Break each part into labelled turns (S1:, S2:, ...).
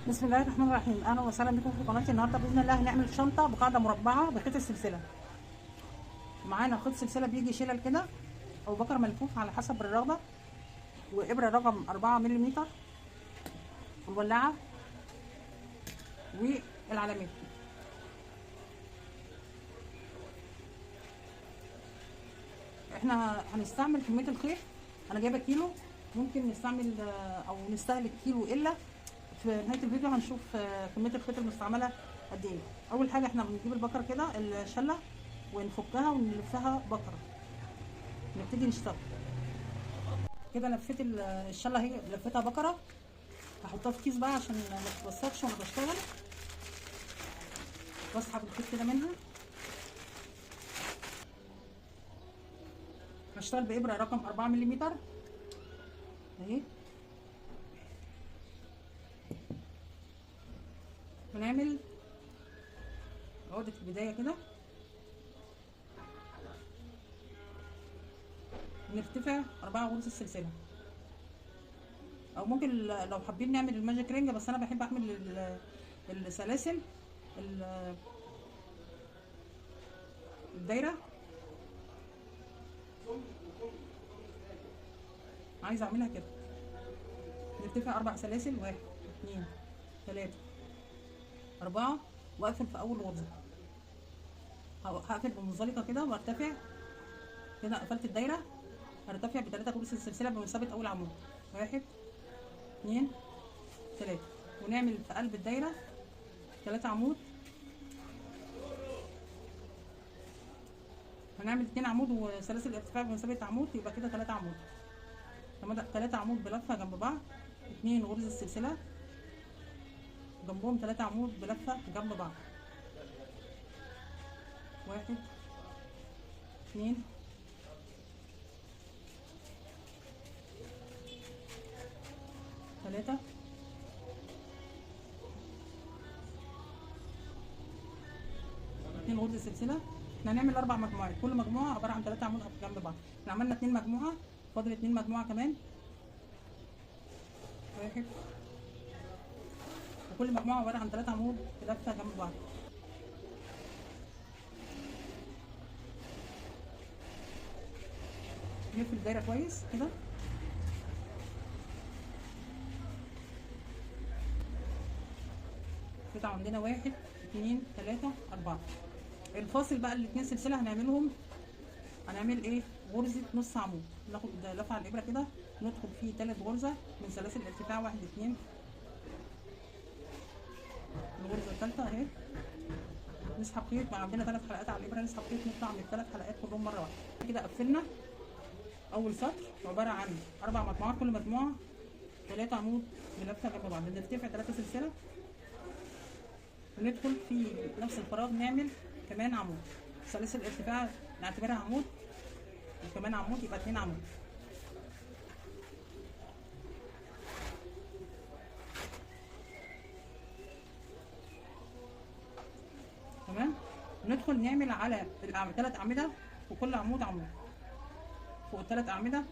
S1: بسم الله الرحمن الرحيم. اهلا وسهلا بكم في قناتي. النهارده باذن الله هنعمل شنطه بقاعده مربعه بخيط السلسله. معانا خيط سلسله بيجي شلل كده او بكر ملفوف على حسب الرغبه، وابره رقم 4 ملم، والولاعه والعلامات. احنا هنستعمل كميه الخيط، انا جايبه كيلو، ممكن نستعمل او نستهلك كيلو الا. في نهايه الفيديو هنشوف كميه الخيط المستعمله قد ايه. اول حاجه احنا بنجيب البكر كده الشله ونفكها ونلفها بكره، نبتدي نشتغل كده. لفيت الشله اهي، لفيتها بكره. هحطها في كيس بقى عشان ما تتوسخش وانا بشتغل. بسحب الخيط كده منها. هشتغل بابره رقم 4 ملم اهي. ونعمل عقده البدايه كده، ونرتفع 4 غرز السلسله. او ممكن لو حابين نعمل الماجيك رينج، بس انا بحب اعمل السلاسل الدايره. عايزه اعملها كده، نرتفع 4 سلاسل، 1 2 3 4، واقفل في اول غرزه. هقفل بمنزلقه كده وارتفع كده. قفلت الدايره، هرتفع ب3 غرز السلسله بمثابه اول عمود. 1 2 3، ونعمل في قلب الدايره 3 عمود. هنعمل 2 عمود وسلاسل ارتفاع بمثابه عمود، يبقى كده 3 عمود. 3 عمود بلفه جنب بعض، 2 غرز السلسله جنبهم 3 عمود بلفه جنب بعض. 1 2 3 2 غرز السلسله. احنا هنعمل 4 مجموعات، كل مجموعه عباره عن 3 عمود جنب بعض. احنا عملنا 2 مجموعه، فاضل 2 مجموعه كمان. 1، وكل مجموعه عباره عن 3 عمود بلفه جنب بعض. نلف الدايره كويس كده. كده عندنا 1 2 3 4. الفاصل بقى ال2 سلسله هنعمل ايه؟ غرزه نص عمود. ناخد لفه على الابره كده، ندخل فيه 3 غرزه من سلاسل الارتفاع. 1 2، الغرزه الثالثه اهي. نسحب خيط، بقى عندنا 3 حلقات على الابره، نسحب خيط نطلع من ال3 حلقات كلهم مره واحده. كده قفلنا اول سطر، عباره عن 4 مجموعات، كل مجموعه 3 عمود بلفه جنب بعض. نرتفع 3 سلسله وندخل في نفس الفراغ نعمل كمان عمود. سلاسل الارتفاع نعتبرها عمود، وكمان عمود، يبقى 2 عمود. تمام. ندخل نعمل على 3 اعمده، وكل عمود عمود فوق ال3 اعمده،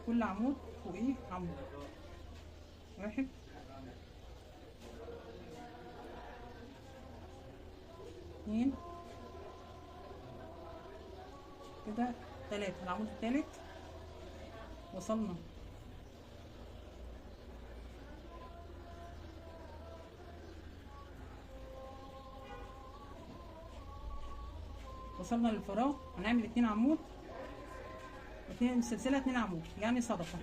S1: كل عمود فوقيه عمود. 1 2 كده 3. العمود الثالث وصلنا للفراغ. هنعمل 2 عمود، 2 سلسله، 2 عمود، يعني صدفه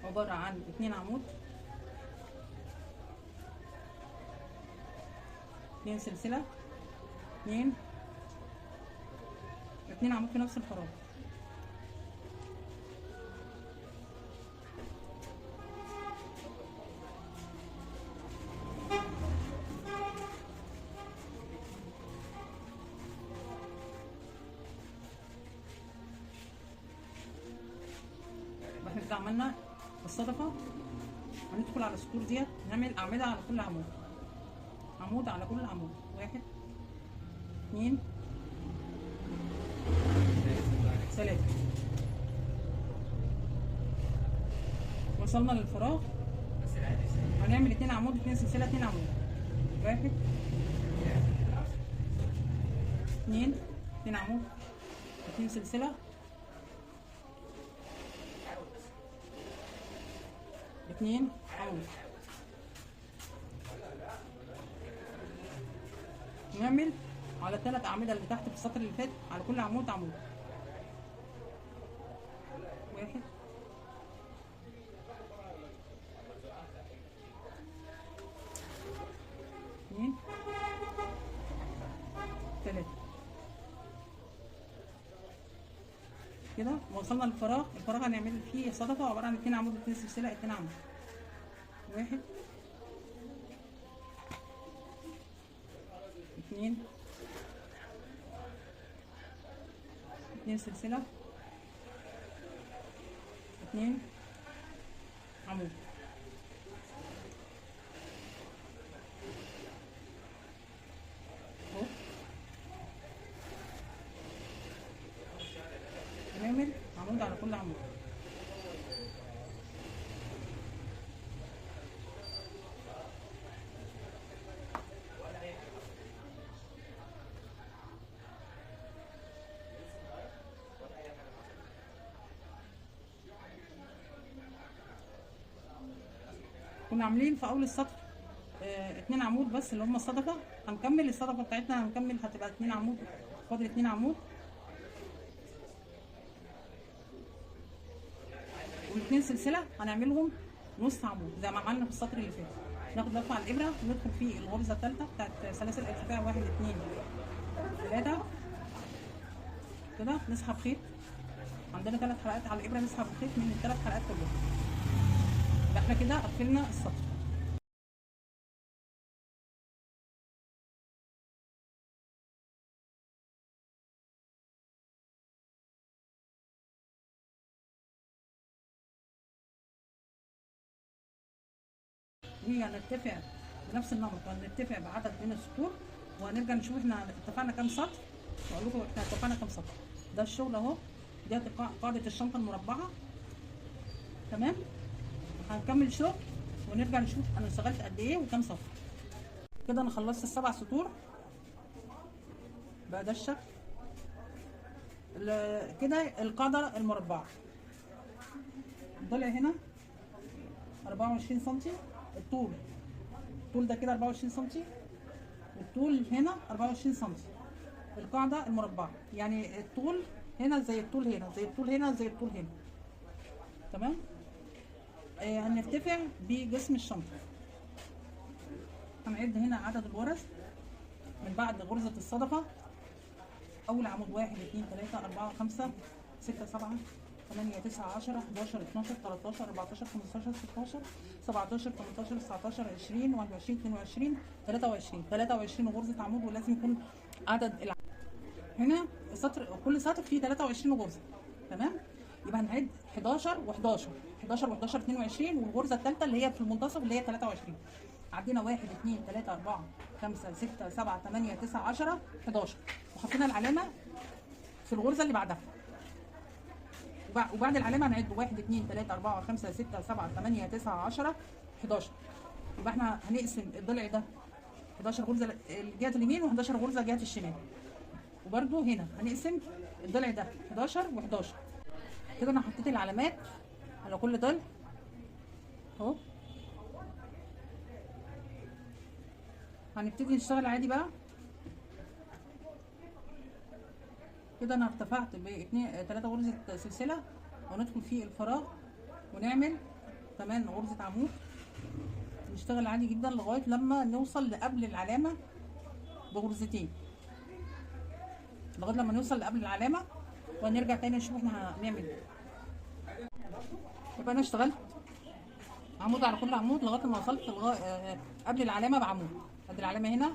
S1: عباره عن 2 عمود، 2 سلسله، 2 عمود في نفس الفراغ. احنا كده عملنا الصدفه. هندخل على السطور ديت نعمل اعمده على كل عمود، عمود على كل عمود. 1 2 3، وصلنا للفراغ، هنعمل 2 عمود 2 سلسله 2 عمود، 1 2 2 عمود 2 سلسله 2 عمود. نعمل على ال3 اعمده اللي تحت في السطر اللي فات على كل عمود عمود، 1 2 3 كده. وصلنا للفراغ. الفراغ هنعمل فيه صدفه عباره عن 2 عمود 2 سلسله 2 عمود، 1 2 2 سلسله 2 عمود. اهو هنعمل عمود على كل عمود. كنا عاملين في اول السطر 2 عمود بس اللي هم الصدفه. هنكمل الصدفه بتاعتنا، هنكمل هتبقى 2 عمود، فاضل 2 عمود وال2 سلسله هنعملهم نص عمود زي ما عملنا في السطر اللي فات. ناخد لفه على الابره وندخل في الغرزه الثالثه بتاعت سلاسل الارتفاع 1 2 3 كده. نسحب خيط، عندنا 3 حلقات على الابره، نسحب الخيط من ال3 حلقات كلهم. يبقى احنا كده قفلنا السطر. وهنتفق بنفس النمط وهنتفق بعدد من السطور، وهنرجع نشوف احنا اتفقنا كام سطر واقول لكم احنا اتفقنا كام سطر. ده الشغل اهو، دي قاعده الشنطه المربعه. تمام. هنكمل شغل ونرجع نشوف انا اشتغلت قد ايه وكام سطر. كده انا خلصت ال7 سطور بقى ده الشكل كده. القاعده المربعه الضلع هنا 24 سم، الطول ده كده 24 سم، والطول هنا 24 سم. القاعده المربعه يعني الطول هنا زي الطول هنا زي الطول هنا زي الطول هنا. تمام. هنرتفع بجسم الشنطه. هنعد هنا عدد الغرز من بعد غرزه الصدفه. اول عمود 1 2 3 4 5 6 7 8 9 10 11 12 13 14 15 16 17 18 19 20 21 22 23 غرزه عمود. ولازم يكون عدد هنا السطر كل سطر فيه 23 غرزه. تمام. يبقى هنعد 11 و11 11 و11 22 والغرزه الثالثه اللي هي في المنتصف اللي هي 23. عدينا 1 2 3 4 5 6 7 8 9 10 11 وحطينا العلامه في الغرزه اللي بعدها. وبعد العلامه هنعد 1 2 3 4 5 6 7 8 9 10 11. يبقى احنا هنقسم الضلع ده 11 غرزه جهه اليمين و11 غرزه جهه الشمال. وبرده هنا هنقسم الضلع ده 11 و11. كده انا حطيت العلامات على كل ضلع اهو. هنبتدي نشتغل عادي بقى. كده انا ارتفعت ب 3 غرزه سلسله وندخل في الفراغ ونعمل كمان غرزه عمود. نشتغل عادي جدا لغايه لما نوصل لقبل العلامه بغرزتين، لغايه لما نوصل لقبل العلامه ونرجع تاني نشوف احنا هنعمل ايه. يبقى انا اشتغلت عمود على كل عمود لغايه ما وصلت قبل العلامه بعمود. قبل العلامه هنا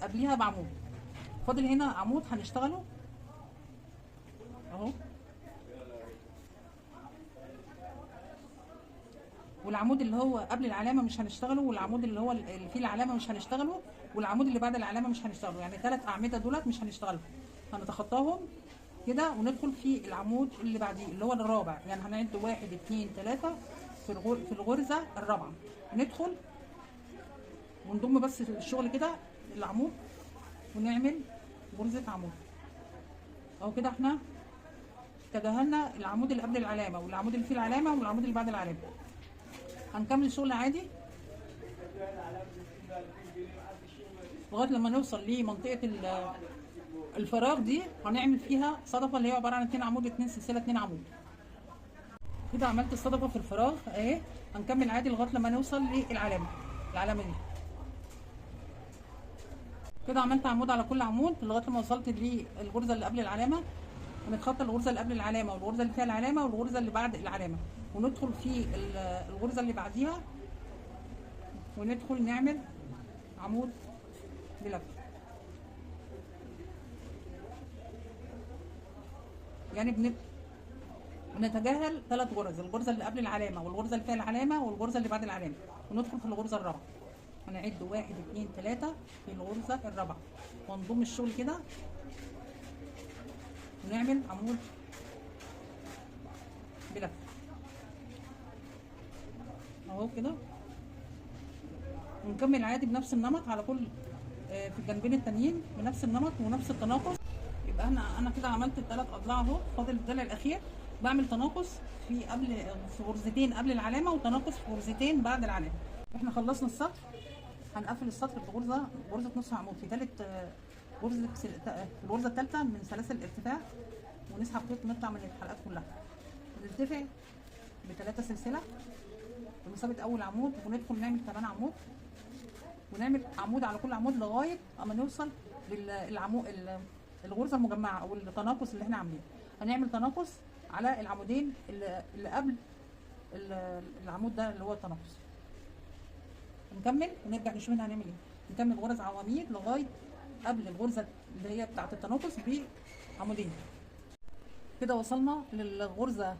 S1: وقبليها بعمود. فاضل هنا عمود هنشتغله اهو، والعمود اللي هو قبل العلامه مش هنشتغله، والعمود اللي هو اللي فيه العلامه مش هنشتغله، والعمود اللي بعد العلامه مش هنشتغله. يعني 3 اعمده دولت مش هنشتغلهم، هنتخطاهم كده، وندخل في العمود اللي بعديه اللي هو الرابع. يعني هنعد 1 2 3 في الغرزه الرابعه، ندخل ونضم بس الشغل كده العمود ونعمل غرزه عمود اهو كده. احنا تجاهلنا العمود اللي قبل العلامه والعمود اللي فيه العلامه والعمود اللي بعد العلامه. هنكمل الشغل عادي لغايه لما نوصل لمنطقه الفراغ دي. هنعمل فيها صدفه اللي هي عباره عن 2 عمود 2 سلسله 2 عمود. كده عملت الصدفه في الفراغ اهي. هنكمل عادي لغايه لما نوصل العلامه دي. كده عملت عمود على كل عمود لغايه لما وصلت للغرزه اللي قبل العلامه. هنتخطى الغرزه اللي قبل العلامه والغرزه اللي فيها العلامه والغرزه اللي بعد العلامه، وندخل في الغرزه اللي بعديها وندخل نعمل عمود بلف. يعني بنتجاهل 3 غرز، الغرزه اللي قبل العلامه والغرزه اللي فيها العلامه والغرزه اللي بعد العلامه، وندخل في الغرزه الرابعه. هنعد 1 2 3 في الغرزه الرابعه ونضم الشغل كده ونعمل عمود بلف اهو كده. ونكمل عادي بنفس النمط على كل في الجنبين التانيين بنفس النمط ونفس التناقص. يبقى انا كده عملت ال3 اضلاع اهو. فاضل الضلع الاخير بعمل تناقص في غرزتين قبل العلامه وتناقص في غرزتين بعد العلامه. احنا خلصنا السطر. هنقفل السطر بغرزه نص عمود في ثالث الغرزه الثالثه من سلاسل الارتفاع، ونسحب خيط ونطلع من الحلقات كلها. نرتفع ب3 سلسله بمثابه اول عمود، وندخل نعمل كمان عمود ونعمل عمود على كل عمود لغايه اما نوصل الغرزه المجمعه او التناقص اللي احنا عاملينه. هنعمل تناقص على العمودين اللي قبل العمود ده اللي هو التناقص. نكمل ونرجع نشوف هنا هنعمل ايه. نكمل غرز عواميد لغايه قبل الغرزه اللي هي بتاعه التناقص بعمودين. كده وصلنا للغرزه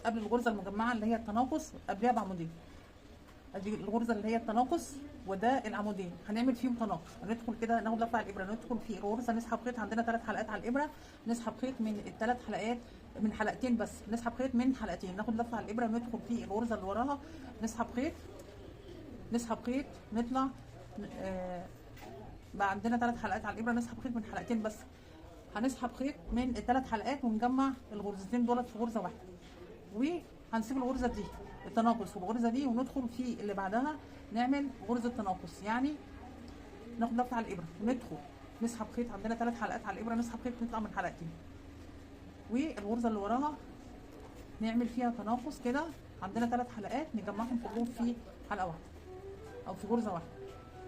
S1: قبل الغرزه المجمعه اللي هي التناقص قبلها بعمودين. ادي الغرزه اللي هي التناقص وده العمودين هنعمل فيهم تناقص. هندخل كده ناخد لفه على الابره، ندخل في الغرزه نسحب خيط. عندنا 3 حلقات على الابره، نسحب خيط من ال3 حلقات من حلقتين بس، نسحب خيط من حلقتين، ناخد لفه على الابره ندخل في الغرزه اللي وراها نسحب خيط نطلع. بقى عندنا 3 حلقات على الابره، نسحب خيط من حلقتين بس. هنسحب خيط من ال3 حلقات ونجمع الغرزتين دولت في غرزه واحده، وهنسيب الغرزه دي التناقص والغرزه دي وندخل في اللي بعدها نعمل غرزه تناقص. يعني ناخد لفه على الابره وندخل نسحب خيط. عندنا 3 حلقات على الابره، نسحب خيط نطلع من حلقتين، والغرزه اللي وراها نعمل فيها تناقص. كده عندنا 3 حلقات نجمعهم كلهم في حلقه واحده او في غرزه واحده.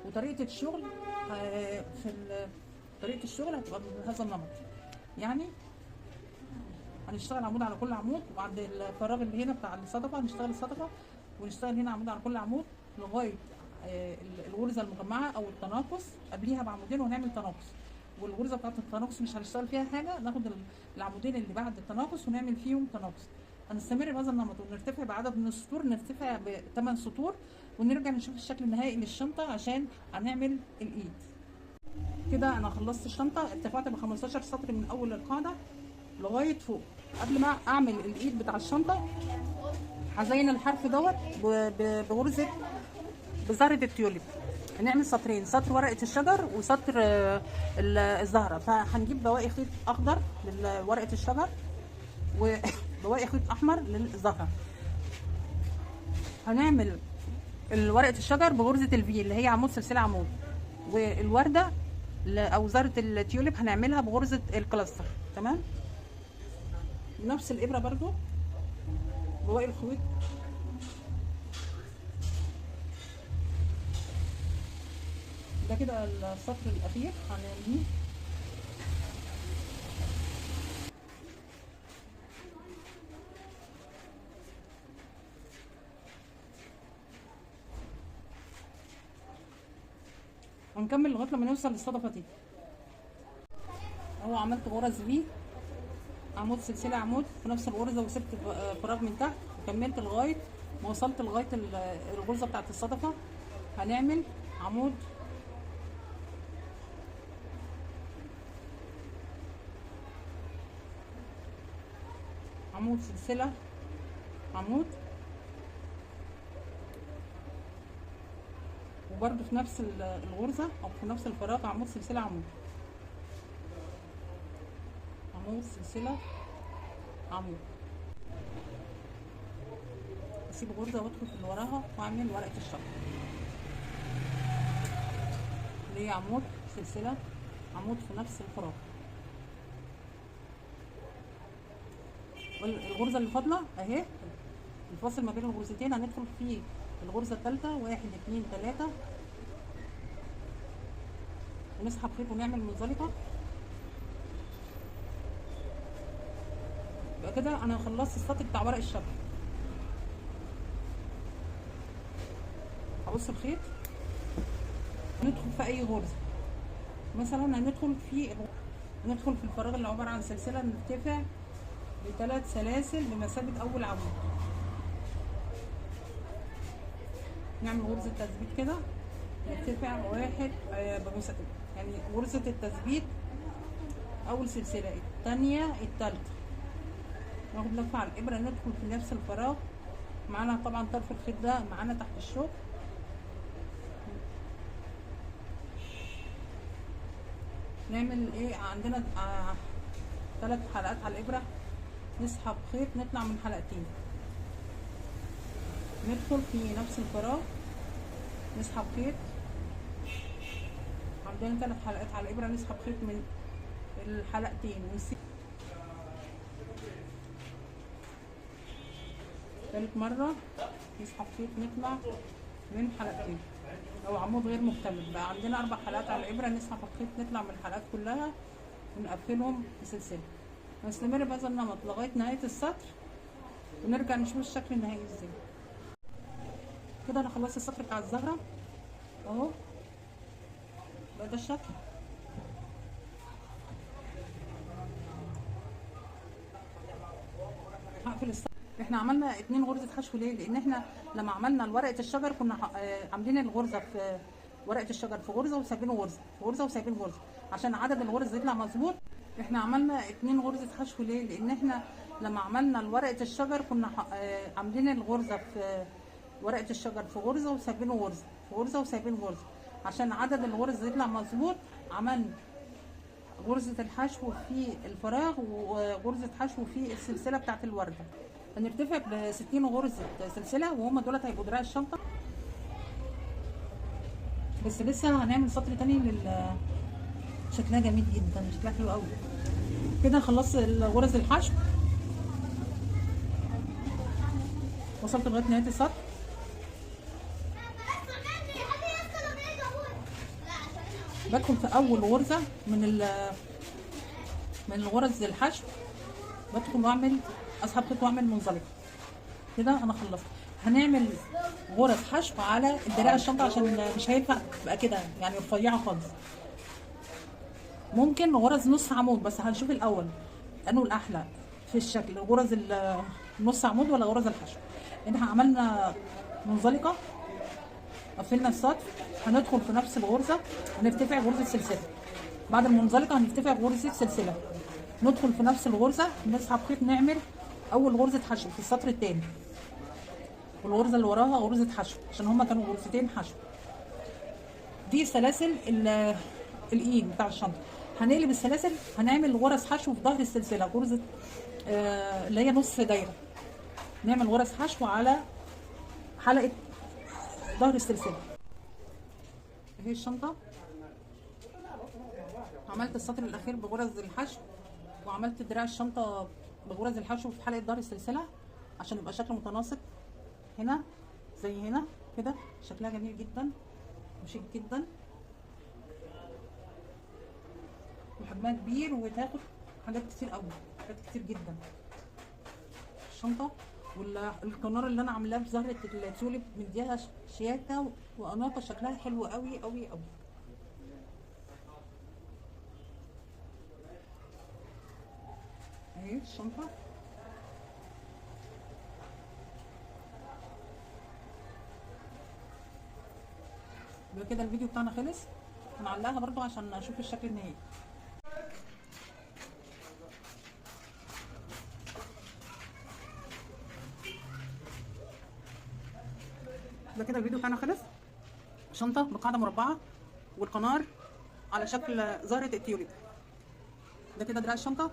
S1: وطريقه الشغل طريقه الشغل هتبقى بهذا النمط. يعني هنشتغل عمود على كل عمود، وعند الفراغ اللي هنا بتاع الصدفه هنشتغل الصدفه، ونشتغل هنا عمود على كل عمود لغايه الغرزه المجمعه او التناقص قبليها بعمودين ونعمل تناقص. والغرزه بتاعت التناقص مش هنشتغل فيها حاجه، ناخد العمودين اللي بعد التناقص ونعمل فيهم تناقص. هنستمر بهذا النمط ونرتفع بعدد من السطور، نرتفع ب8 سطور، ونرجع نشوف الشكل النهائي للشنطه عشان هنعمل الايد. كده انا خلصت الشنطه، ارتفعت ب15 سطر من اول القاعده لغايه فوق. قبل ما اعمل الايد بتاع الشنطه هزين الحرف دوت بزهره التيوليب. هنعمل سطرين، سطر ورقه الشجر وسطر الزهره. فهنجيب بواقي خيط اخضر لورقه الشجر وبواقي خيط احمر للزهره. هنعمل ورقه الشجر بغرزه الفي اللي هي عمود سلسله عمود، والورده او زهره التيوليب هنعملها بغرزه الكلاستر. تمام. بنفس الابره برضو بواقي الخيط ده. كده السطر الاخير هنعمله. هنكمل لغايه لما نوصل للصدفه دي. اهو عملت غرز في عمود سلسله عمود في نفس الغرزه، وسبت فراغ من تحت وكملت لغايه ما وصلت لغايه الغرزه بتاعت الصدفه. هنعمل عمود عمود سلسله عمود، وبرده في نفس الغرزه او في نفس الفراغ عمود سلسله عمود، عمود سلسله عمود. اسيب غرزه وادخل في اللي وراها واعمل ورقه الشجر اللي هي عمود سلسله عمود في نفس الفراغ. والغرزه اللي فاضله اهي، الفاصل ما بين الغرزتين هندخل في الغرزه الثالثه، 1 2 3، ونسحب خيط ونعمل منزلقه. يبقى كده انا خلصت السطر بتاع ورق الشجر. هقص الخيط ندخل في اي غرزه، مثلا ندخل في الفراغ اللي عباره عن سلسله نرتفع ب3 سلاسل بمثابه اول عمود. نعمل غرزه تثبيت كده، نرتفع 1 يعني غرزه التثبيت اول سلسله، الثانيه الثالثه، ناخد لفه على الابره ندخل في نفس الفراغ. معانا طبعا طرف الخيط ده معانا تحت الشوك، نعمل ايه عندنا 3 حلقات على الابره، نسحب خيط نطلع من حلقتين، ندخل في نفس الفراغ نسحب خيط. عندنا 3 حلقات على الابره، نسحب خيط من الحلقتين ونسيب ثالث مره نسحب خيط نطلع من حلقتين او عمود غير مكتمل. بقى عندنا 4 حلقات على الابره، نسحب الخيط نطلع من الحلقات كلها ونقفلهم بسلسله. نستمر بهذا النمط لغايه نهايه السطر ونرجع نشوف الشكل النهائي ازاي. كده انا خلصت السطر بتاع الزهره اهو، بقى ده الشكل. هقفل السطر. احنا عملنا 2 غرزه حشو ليه؟ لان احنا لما عملنا ورقه الشجر كنا عاملين الغرزه في ورقه الشجر في غرزه وسايبين غرزه، في غرزه وسايبين غرزه، عشان عدد الغرز يطلع مظبوط. احنا عملنا 2 غرزه حشو ليه؟ لان احنا لما عملنا ورقه الشجر كنا عاملين الغرزه في ورقه الشجر في غرزه وسايبين غرزه، في غرزه وسايبين غرزه، عشان عدد الغرز يطلع مظبوط. عملنا غرزه الحشو في الفراغ وغرزه حشو في السلسله بتاعه الورده. هنرتفع ب 60 غرزه سلسله، وهم دولت هيبقوا دراع الشنطه. بس لسه هنعمل سطر تاني شكلها جميل جدا، شكلها حلو قوي. كده خلصت غرز الحشو، وصلت لغايه نهايه السطر. بدخل في اول غرزه من الغرز الحشو، بدخل واعمل اسحب خيط واعمل منزلقه. كده انا خلصت. هنعمل غرز حشو على الدراع الشنطه عشان مش هينفع تبقى كده يعني رفيعه خالص. ممكن غرز نص عمود، بس هنشوف الاول انه الاحلى في الشكل، غرز النص عمود ولا غرز الحشو. احنا عملنا منزلقه، قفلنا السطر، هندخل في نفس الغرزه هنرتفع غرزه سلسله. بعد المنزلقه هنرتفع غرزه سلسله، ندخل في نفس الغرزه نسحب خيط نعمل اول غرزه حشو في السطر الثاني، والغرزه اللي وراها غرزه حشو عشان هما كانوا غرزتين حشو. دي سلاسل الايد بتاع الشنطه. هنقلب السلاسل، هنعمل غرز حشو في ظهر السلسله، غرزه اللي هي نص دايره، نعمل غرز حشو على حلقه ظهر السلسله. اهي الشنطه، عملت السطر الاخير بغرز الحشو، وعملت دراع الشنطه بغرز الحشو في حلقه ظهر السلسله عشان يبقى شكل متناسق. هنا زي هنا كده، شكلها جميل جدا وشيك جدا، وحجمها كبير وتاخد حاجات كتير قوي، حاجات كتير جدا. الشنطه والكنار اللي انا عاملاه بزهره التوليب مديها شياكه واناقه، شكلها حلو قوي قوي قوي. اهي الشنطه. يبقى كده الفيديو بتاعنا خلص. هنعلقها برضو عشان اشوف الشكل النهائي. ده كده الفيديو بتاعنا خلص. شنطه بقاعده مربعه والقنار على شكل زهره التيوليب. ده كده دراع الشنطه.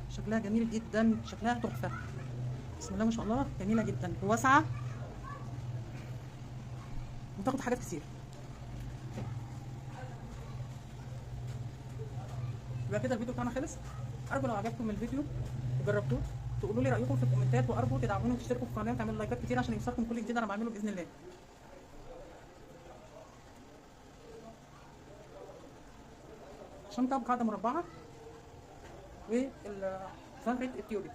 S1: شكلها جميل جدا، شكلها تحفه، بسم الله ما شاء الله، جميله جدا وواسعه وتاخد حاجات كتير. يبقى كده الفيديو بتاعنا خلص. ارجو لو عجبكم الفيديو وجربتوه تقولوا لي رايكم في الكومنتات، وارجو تدعموني وتشتركوا في القناه وتعملوا لايكات كتير عشان يوصلكم كل جديد انا بعمله باذن الله. شنطه بقاعده مربعه وزهره التيوليب.